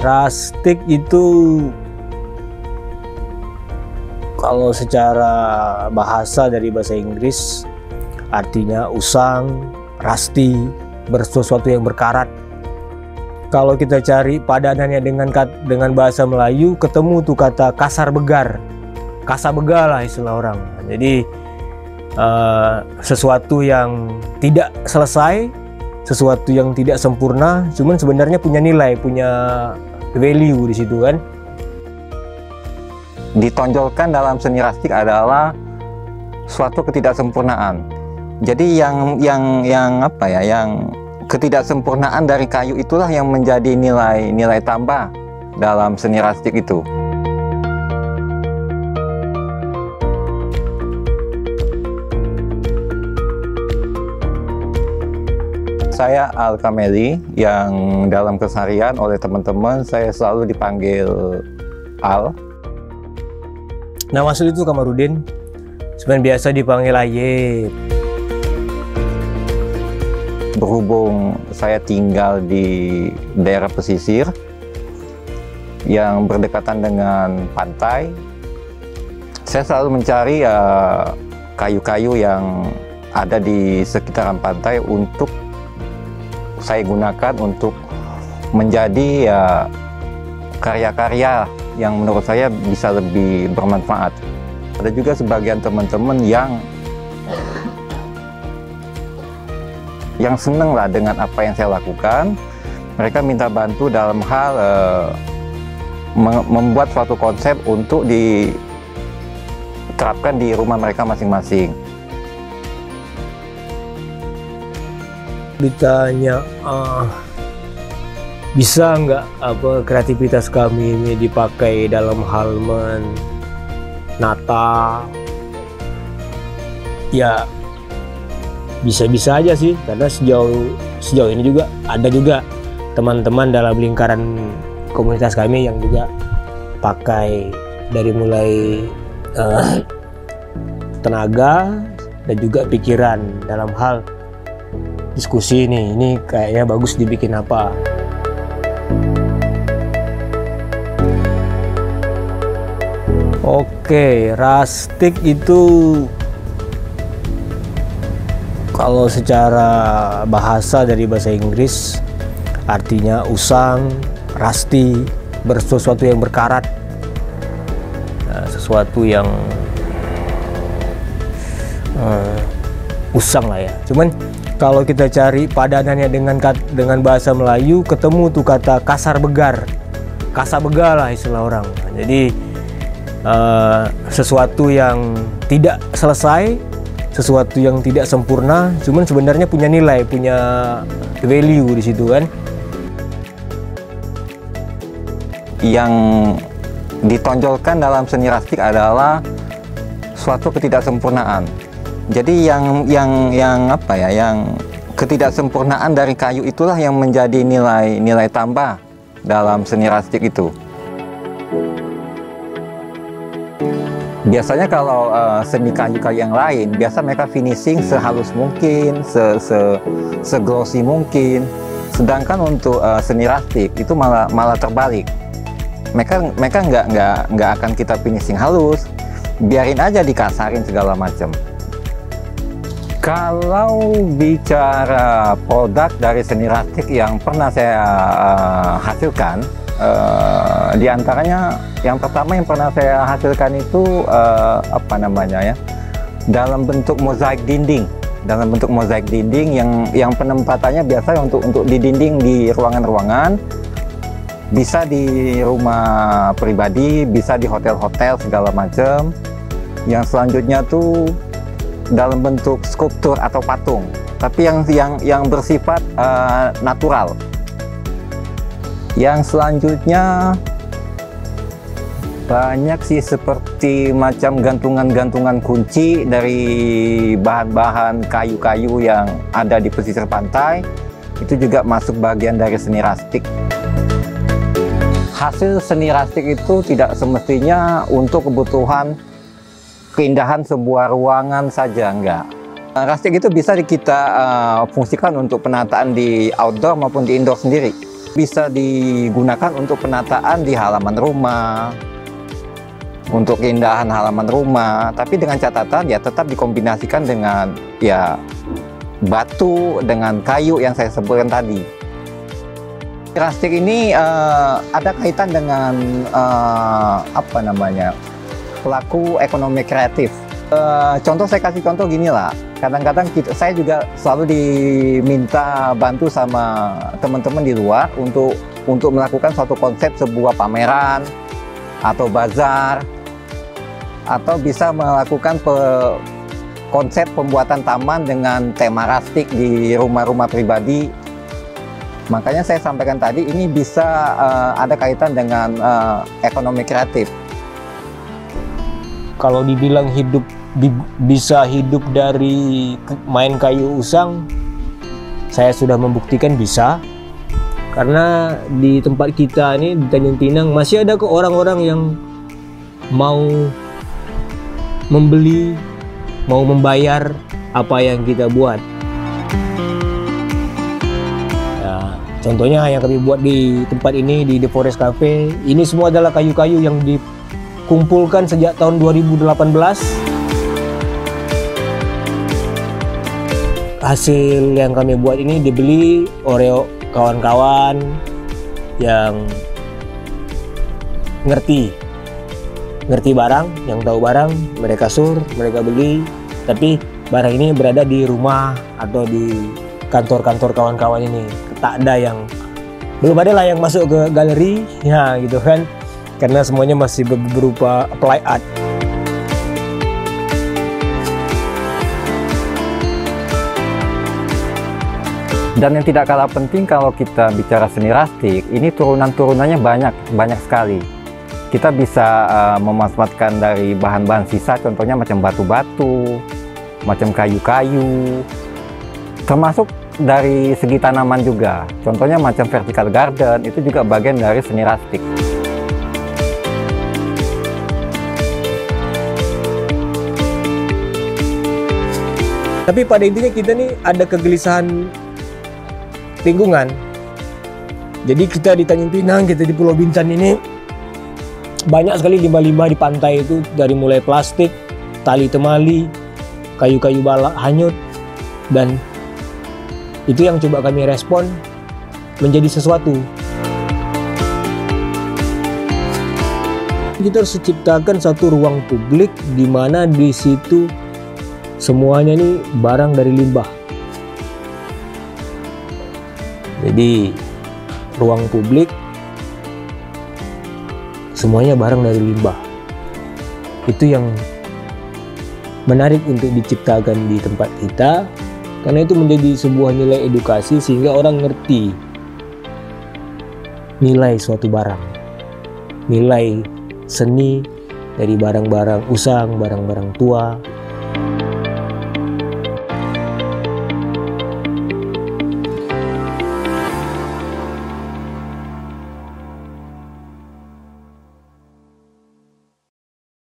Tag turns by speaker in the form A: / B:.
A: Rustic itu kalau secara bahasa dari bahasa Inggris artinya usang, rusty, sesuatu yang berkarat. Kalau kita cari padanannya dengan bahasa Melayu, ketemu tuh kata kasar begar, kasabega lah istilah orang. Jadi sesuatu yang tidak selesai, sesuatu yang tidak sempurna, cuman sebenarnya punya nilai, punya value di situ kan.
B: Ditonjolkan dalam seni rustic adalah suatu ketidaksempurnaan. Jadi yang apa ya, yang ketidaksempurnaan dari kayu itulah yang menjadi nilai tambah dalam seni rustic itu. Saya Al Kameli, yang dalam keseharian oleh teman-teman saya selalu dipanggil Al.
A: Nama asli itu Kamarudin, sebenarnya biasa dipanggil Ayep.
B: Berhubung saya tinggal di daerah pesisir yang berdekatan dengan pantai, saya selalu mencari kayu-kayu yang ada di sekitaran pantai untuk saya gunakan untuk menjadi karya-karya yang menurut saya bisa lebih bermanfaat. Ada juga sebagian teman-teman yang senang lah dengan apa yang saya lakukan. Mereka minta bantu dalam hal membuat suatu konsep untuk diterapkan di rumah mereka masing-masing.
A: Ditanya bisa nggak kreativitas kami ini dipakai dalam hal menata, ya bisa-bisa aja sih, karena sejauh ini juga ada juga teman-teman dalam lingkaran komunitas kami yang juga pakai, dari mulai tenaga dan juga pikiran dalam hal diskusi ini kayaknya bagus dibikin apa. Oke, rustic itu kalau secara bahasa dari bahasa Inggris artinya usang, rusty, sesuatu yang berkarat, sesuatu yang usang lah ya. Cuman kalau kita cari padanannya dengan bahasa Melayu, ketemu tuh kata kasar begar, kasabega lah istilah orang. Jadi sesuatu yang tidak selesai, sesuatu yang tidak sempurna, cuman sebenarnya punya nilai, punya value di situ kan.
B: Yang ditonjolkan dalam seni rustic adalah suatu ketidaksempurnaan. Jadi yang apa ya, yang ketidaksempurnaan dari kayu itulah yang menjadi nilai tambah dalam seni rustic itu. Biasanya kalau seni kayu-kayu yang lain, biasa mereka finishing sehalus mungkin, seglossy mungkin. Sedangkan untuk seni rustic itu malah terbalik. Mereka nggak akan kita finishing halus, biarin aja dikasarin segala macam. Kalau bicara produk dari seni rustic yang pernah saya hasilkan, di antaranya yang pertama yang pernah saya hasilkan itu apa namanya ya, dalam bentuk mozaik dinding. Dalam bentuk mozaik dinding yang penempatannya biasa untuk di dinding di ruangan-ruangan, bisa di rumah pribadi, bisa di hotel-hotel segala macam. Yang selanjutnya tuh dalam bentuk skulptur atau patung, tapi yang bersifat natural. Yang selanjutnya banyak sih, seperti macam gantungan-gantungan kunci dari bahan-bahan kayu-kayu yang ada di pesisir pantai. Itu juga masuk bagian dari seni rustic. Hasil seni rustic itu tidak semestinya untuk kebutuhan keindahan sebuah ruangan saja, enggak. Rustic itu bisa kita fungsikan untuk penataan di outdoor maupun di indoor sendiri. bisa digunakan untuk penataan di halaman rumah, untuk keindahan halaman rumah, tapi dengan catatan ya tetap dikombinasikan dengan ya batu dengan kayu yang saya sebutkan tadi. Plastik ini ada kaitan dengan apa namanya, pelaku ekonomi kreatif. Contoh, saya kasih contoh gini lah. Kadang-kadang saya juga selalu diminta bantu sama teman-teman di luar untuk melakukan suatu konsep sebuah pameran atau bazar, atau bisa melakukan konsep pembuatan taman dengan tema rustik di rumah-rumah pribadi. Makanya saya sampaikan tadi, ini bisa ada kaitan dengan ekonomi kreatif.
A: Kalau dibilang bisa hidup dari main kayu usang, saya sudah membuktikan bisa. Karena di tempat kita ini di Tanjung Pinang masih ada kok orang-orang yang mau membeli, mau membayar apa yang kita buat. Ya, contohnya yang kami buat di tempat ini, di The Forest Cafe, ini semua adalah kayu-kayu yang dikumpulkan sejak tahun 2018. Hasil yang kami buat ini dibeli oleh kawan-kawan yang ngerti barang, yang tahu barang, mereka mereka beli. Tapi barang ini berada di rumah atau di kantor-kantor kawan-kawan ini. Tak ada yang, belum ada lah yang masuk ke galeri, ya gitu kan, karena semuanya masih berupa apply art.
B: Dan yang tidak kalah penting kalau kita bicara seni rustik, ini turunan-turunannya banyak sekali. Kita bisa memanfaatkan dari bahan-bahan sisa, contohnya macam batu-batu, macam kayu-kayu, termasuk dari segi tanaman juga. Contohnya macam vertical garden, itu juga bagian dari seni rustik.
A: Tapi pada intinya kita nih ada kegelisahan lingkungan. Jadi kita di Tanjung Pinang, kita di Pulau Bintan ini banyak sekali limbah-limbah di pantai itu, dari mulai plastik, tali temali, kayu-kayu balak hanyut, dan itu yang coba kami respon menjadi sesuatu. Kita harus menciptakan satu ruang publik di mana di situ semuanya ini barang dari limbah. Jadi ruang publik semuanya barang dari limbah. Itu yang menarik untuk diciptakan di tempat kita, karena itu menjadi sebuah nilai edukasi sehingga orang ngerti nilai suatu barang, nilai seni dari barang-barang usang, barang-barang tua.